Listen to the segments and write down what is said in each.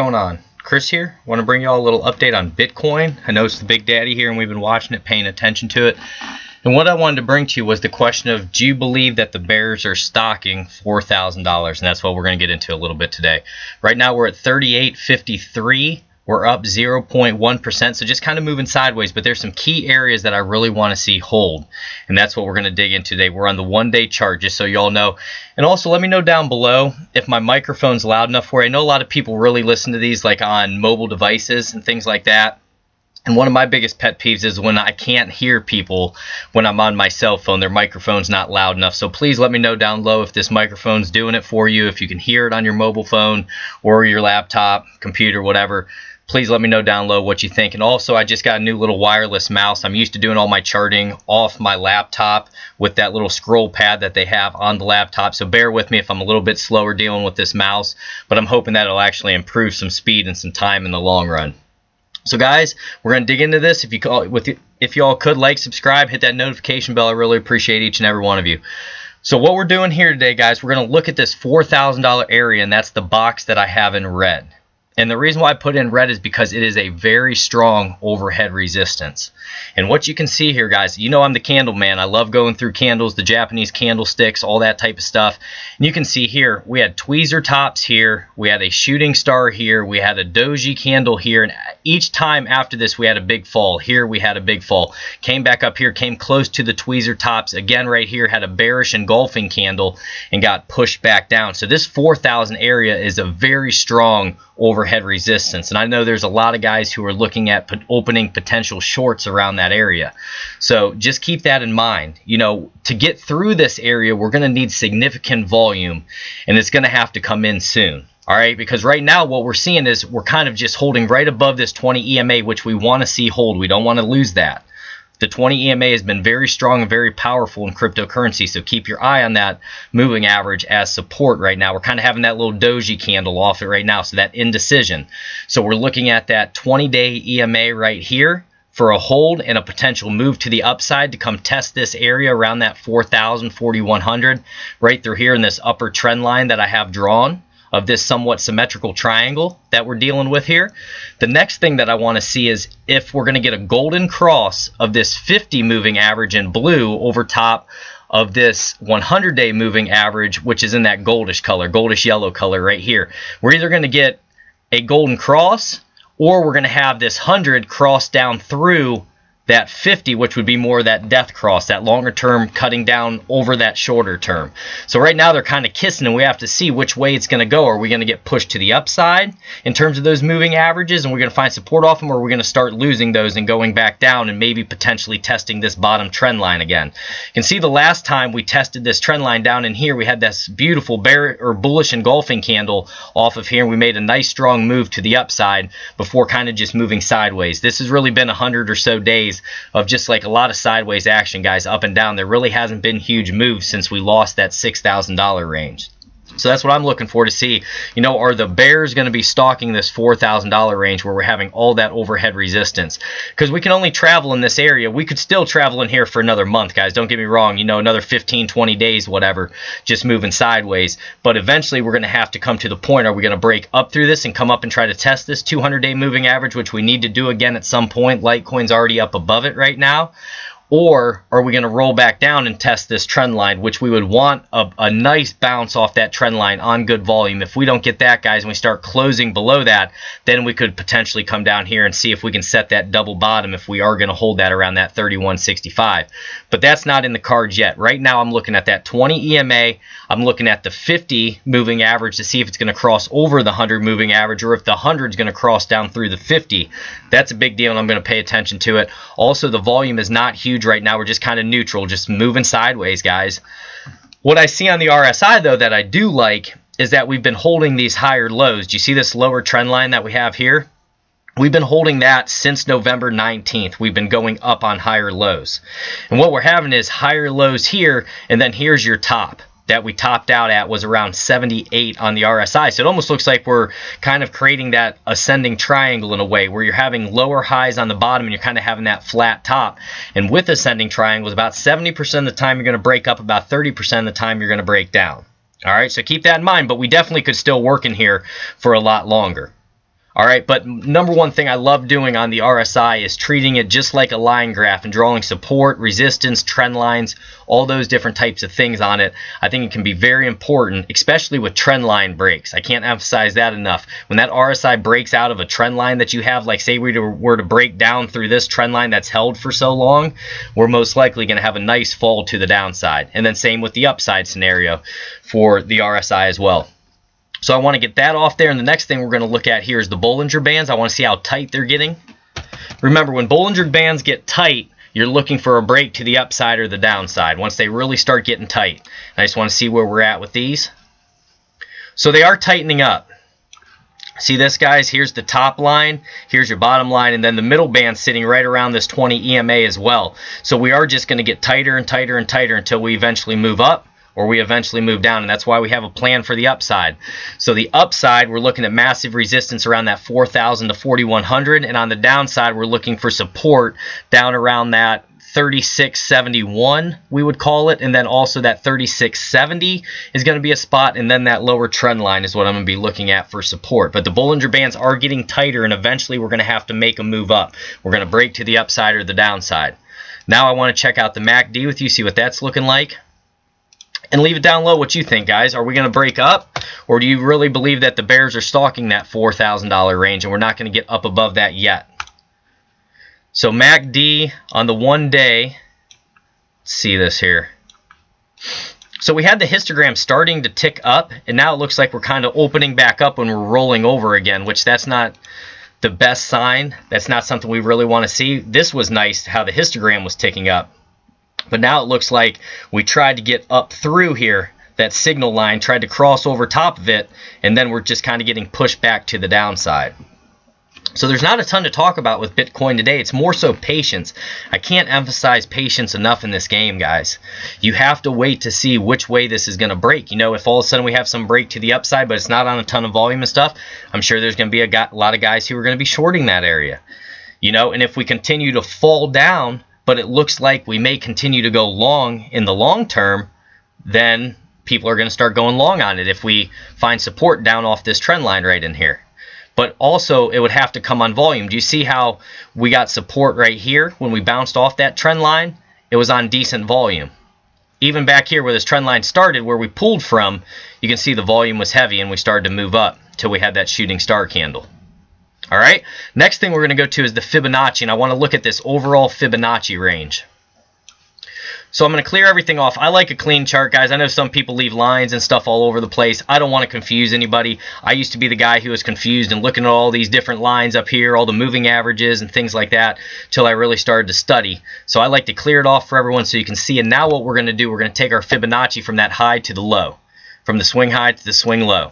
What's going on? Chris here. Want to bring you all a little update on Bitcoin. I know it's the big daddy here and we've been watching it, paying attention to it. And what I wanted to bring to you was the question of, do you believe that the bears are stalking $4,000? And that's what we're going to get into a little bit today. Right now we're at 38.53. We're up 0.1%, so just kind of moving sideways, but there's some key areas that I really want to see hold, and that's what we're going to dig into today. We're on the one-day chart, just so you all know. And also, let me know down below if my microphone's loud enough for you. I know a lot of people really listen to these like on mobile devices and things like that. And one of my biggest pet peeves is when I can't hear people when I'm on my cell phone. Their microphone's not loud enough. So please let me know down below if this microphone's doing it for you, if you can hear it on your mobile phone or your laptop, computer, whatever. Please let me know down below what you think. And also, I just got a new little wireless mouse. I'm used to doing all my charting off my laptop with that little scroll pad that they have on the laptop. So bear with me if I'm a little bit slower dealing with this mouse, but I'm hoping that it'll actually improve some speed and some time in the long run. So guys, we're going to dig into this. If you all could like, subscribe, hit that notification bell. I really appreciate each and every one of you. So what we're doing here today, guys, we're going to look at this $4,000 area, and that's the box that I have in red. And the reason why I put it in red is because it is a very strong overhead resistance. And what you can see here, guys, you know I'm the candle man. I love going through candles, the Japanese candlesticks, all that type of stuff. And you can see here, we had tweezer tops here, we had a shooting star here, we had a doji candle here, and each time after this we had a big fall. Here we had a big fall. Came back up here, came close to the tweezer tops. Again, right here, had a bearish engulfing candle and got pushed back down. So this 4,000 area is a very strong overhead resistance, and I know there's a lot of guys who are looking at opening potential shorts around that area. So just keep that in mind. You know, to get through this area, we're going to need significant volume, and it's going to have to come in soon. All right, because right now what we're seeing is we're kind of just holding right above this 20 EMA, which we want to see hold. We don't want to lose that. The 20 EMA has been very strong and very powerful in cryptocurrency, so keep your eye on that moving average as support right now. We're kind of having that little doji candle off it right now, so that indecision. So we're looking at that 20-day EMA right here for a hold and a potential move to the upside to come test this area around that 4,000, 4,100 right through here in this upper trend line that I have drawn of this somewhat symmetrical triangle that we're dealing with here. The next thing that I want to see is if we're going to get a golden cross of this 50 moving average in blue over top of this 100-day moving average, which is in that goldish color, goldish yellow color right here. We're either going to get a golden cross, or we're going to have this 100 cross down through that 50, which would be more that death cross, that longer term cutting down over that shorter term. So right now they're kind of kissing, and we have to see which way it's going to go. Are we going to get pushed to the upside in terms of those moving averages, and we're going to find support off them, or are we going to start losing those and going back down and maybe potentially testing this bottom trend line again? You can see the last time we tested this trend line down in here, we had this beautiful bear or bullish engulfing candle off of here, and we made a nice strong move to the upside before kind of just moving sideways. This has really been 100 or so days of just like a lot of sideways action, guys, up and down. There really hasn't been huge moves since we lost that $6,000 range. So that's what I'm looking for to see. You know, are the bears going to be stalking this $4,000 range where we're having all that overhead resistance? Because we can only travel in this area. We could still travel in here for another month, guys. Don't get me wrong. You know, another 15, 20 days, whatever, just moving sideways. But eventually we're going to have to come to the point. Are we going to break up through this and come up and try to test this 200-day moving average, which we need to do again at some point? Litecoin's already up above it right now. Or are we going to roll back down and test this trend line, which we would want a nice bounce off that trend line on good volume. If we don't get that, guys, and we start closing below that, then we could potentially come down here and see if we can set that double bottom if we are going to hold that around that 31.65. But that's not in the cards yet. Right now I'm looking at that 20 EMA. I'm looking at the 50 moving average to see if it's going to cross over the 100 moving average, or if the 100 is going to cross down through the 50. That's a big deal, and I'm going to pay attention to it. Also, the volume is not huge right now. We're just kind of neutral, just moving sideways, guys. What I see on the RSI, though, that I do like is that we've been holding these higher lows. Do you see this lower trend line that we have here? We've been holding that since November 19th. We've been going up on higher lows. And what we're having is higher lows here, and then here's your top that we topped out at was around 78 on the RSI. So it almost looks like we're kind of creating that ascending triangle in a way, where you're having lower highs on the bottom and you're kind of having that flat top. And with ascending triangles, about 70% of the time you're going to break up, about 30% of the time you're going to break down. All right, so keep that in mind, but we definitely could still work in here for a lot longer. All right, but number one thing I love doing on the RSI is treating it just like a line graph and drawing support, resistance, trend lines, all those different types of things on it. I think it can be very important, especially with trend line breaks. I can't emphasize that enough. When that RSI breaks out of a trend line that you have, like say we were to break down through this trend line that's held for so long, we're most likely going to have a nice fall to the downside. And then same with the upside scenario for the RSI as well. So I want to get that off there, and the next thing we're going to look at here is the Bollinger Bands. I want to see how tight they're getting. Remember, when Bollinger Bands get tight, you're looking for a break to the upside or the downside once they really start getting tight. And I just want to see where we're at with these. So they are tightening up. See this, guys? Here's the top line, here's your bottom line, and then the middle band sitting right around this 20 EMA as well. So we are just going to get tighter and tighter and tighter until we eventually move up, or we eventually move down, and that's why we have a plan for the upside. So the upside, we're looking at massive resistance around that 4,000 to 4,100, and on the downside, we're looking for support down around that 3671, we would call it, and then also that 3670 is going to be a spot, and then that lower trend line is what I'm going to be looking at for support. But the Bollinger Bands are getting tighter, and eventually we're going to have to make a move up. We're going to break to the upside or the downside. Now I want to check out the MACD with you, see what that's looking like. And leave it down low what you think, guys. Are we going to break up? Or do you really believe that the bears are stalking that $4,000 range and we're not going to get up above that yet? So MACD on the 1 day. Let's see this here. So we had the histogram starting to tick up, and now it looks like we're kind of opening back up when we're rolling over again, which that's not the best sign. That's not something we really want to see. This was nice how the histogram was ticking up. But now it looks like we tried to get up through here, that signal line, tried to cross over top of it, and then we're just kind of getting pushed back to the downside. So there's not a ton to talk about with Bitcoin today. It's more so patience. I can't emphasize patience enough in this game, guys. You have to wait to see which way this is going to break. You know, if all of a sudden we have some break to the upside, but it's not on a ton of volume and stuff, I'm sure there's going to be a lot of guys who are going to be shorting that area. You know, and if we continue to fall down, but it looks like we may continue to go long in the long term, then people are going to start going long on it if we find support down off this trend line right in here. But also it would have to come on volume. Do you see how we got support right here when we bounced off that trend line? It was on decent volume. Even back here where this trend line started, where we pulled from, you can see the volume was heavy and we started to move up till we had that shooting star candle. All right, next thing we're going to go to is the Fibonacci, and I want to look at this overall Fibonacci range. So I'm going to clear everything off. I like a clean chart, guys. I know some people leave lines and stuff all over the place. I don't want to confuse anybody. I used to be the guy who was confused and looking at all these different lines up here, all the moving averages and things like that, till I really started to study. So I like to clear it off for everyone so you can see. And now what we're going to do, we're going to take our Fibonacci from that high to the low, from the swing high to the swing low.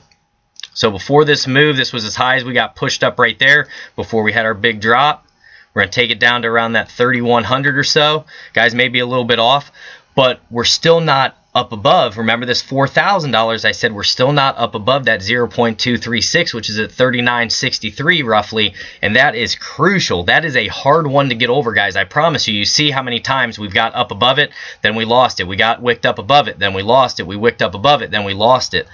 So before this move, this was as high as we got pushed up right there before we had our big drop. We're going to take it down to around that 3,100 or so. Guys, maybe a little bit off, but we're still not up above. Remember this $4,000, I said we're still not up above that 0.236, which is at 39.63 roughly, and that is crucial. That is a hard one to get over, guys. I promise you. You see how many times we've got up above it, then we lost it. We got wicked up above it, then we lost it. We wicked up above it, then we lost it.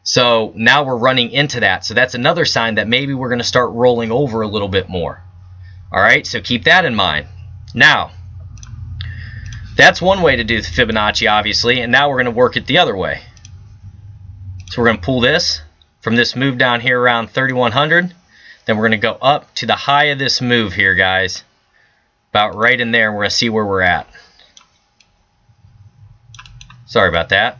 So now we're running into that. So that's another sign that maybe we're going to start rolling over a little bit more. All right, so keep that in mind. Now, that's one way to do the Fibonacci, obviously, and now we're going to work it the other way. So we're going to pull this from this move down here around 3,100. Then we're going to go up to the high of this move here, guys. About right in there, and we're going to see where we're at. Sorry about that.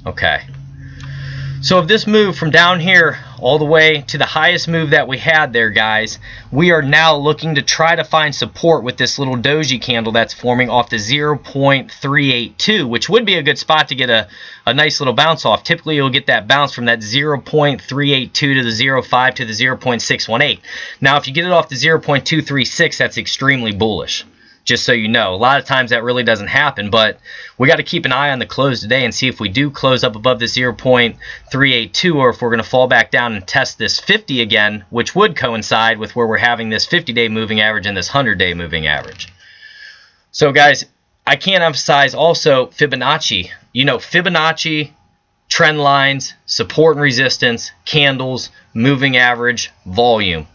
Okay, so if this move from down here all the way to the highest move that we had there, guys, we are now looking to try to find support with this little doji candle that's forming off the 0.382, which would be a good spot to get a nice little bounce off. Typically you'll get that bounce from that 0.382 to the 0.5 to the 0.618. Now if you get it off the 0.236, that's extremely bullish. Just so you know, a lot of times that really doesn't happen, but we got to keep an eye on the close today and see if we do close up above the 0.382 or if we're going to fall back down and test this 50 again, which would coincide with where we're having this 50-day moving average and this 100-day moving average. So guys, I can't emphasize also Fibonacci. You know, Fibonacci trend lines, support and resistance, candles, moving average, volume.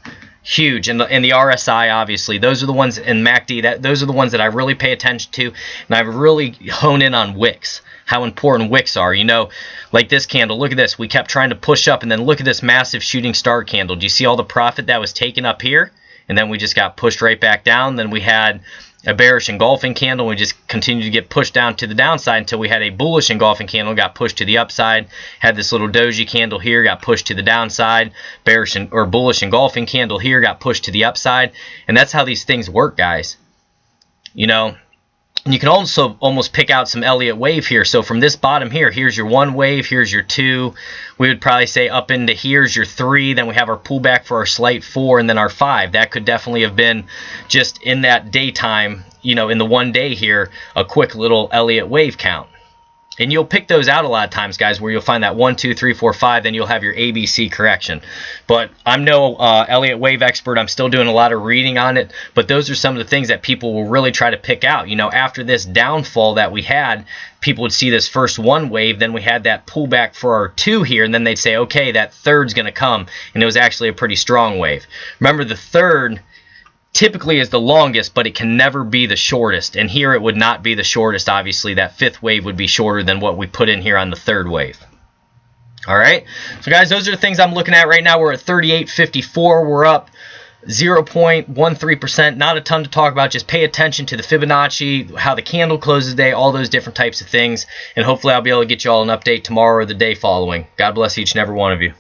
Huge. And the RSI, obviously, those are the ones in MACD, those are the ones that I really pay attention to, and I really hone in on wicks, how important wicks are. You know, like this candle, look at this. We kept trying to push up, and then look at this massive shooting star candle. Do you see all the profit that was taken up here? And then we just got pushed right back down. Then we had a bearish engulfing candle. We just continued to get pushed down to the downside until we had a bullish engulfing candle, got pushed to the upside. Had this little doji candle here, got pushed to the downside. Bearish or bullish engulfing candle here, got pushed to the upside. And that's how these things work, guys. You know, and you can also almost pick out some Elliott wave here. So from this bottom here, here's your 1 wave, here's your 2. We would probably say up into here's your 3. Then we have our pullback for our slight 4, and then our 5. That could definitely have been just in that daytime, you know, in the one day here, a quick little Elliott wave count. And you'll pick those out a lot of times, guys, where you'll find that 1, 2, 3, 4, 5, then you'll have your ABC correction. But I'm no Elliott wave expert. I'm still doing a lot of reading on it. But those are some of the things that people will really try to pick out. You know, after this downfall that we had, people would see this first 1 wave, then we had that pullback for our 2 here, and then they'd say, okay, that third's going to come. And it was actually a pretty strong wave. Remember, the third typically is the longest, but it can never be the shortest. And here it would not be the shortest. Obviously, that 5th wave would be shorter than what we put in here on the 3rd wave. All right. So, guys, those are the things I'm looking at right now. We're at 38.54. We're up 0.13%. Not a ton to talk about. Just pay attention to the Fibonacci, how the candle closes the day, all those different types of things. And hopefully I'll be able to get you all an update tomorrow or the day following. God bless each and every one of you.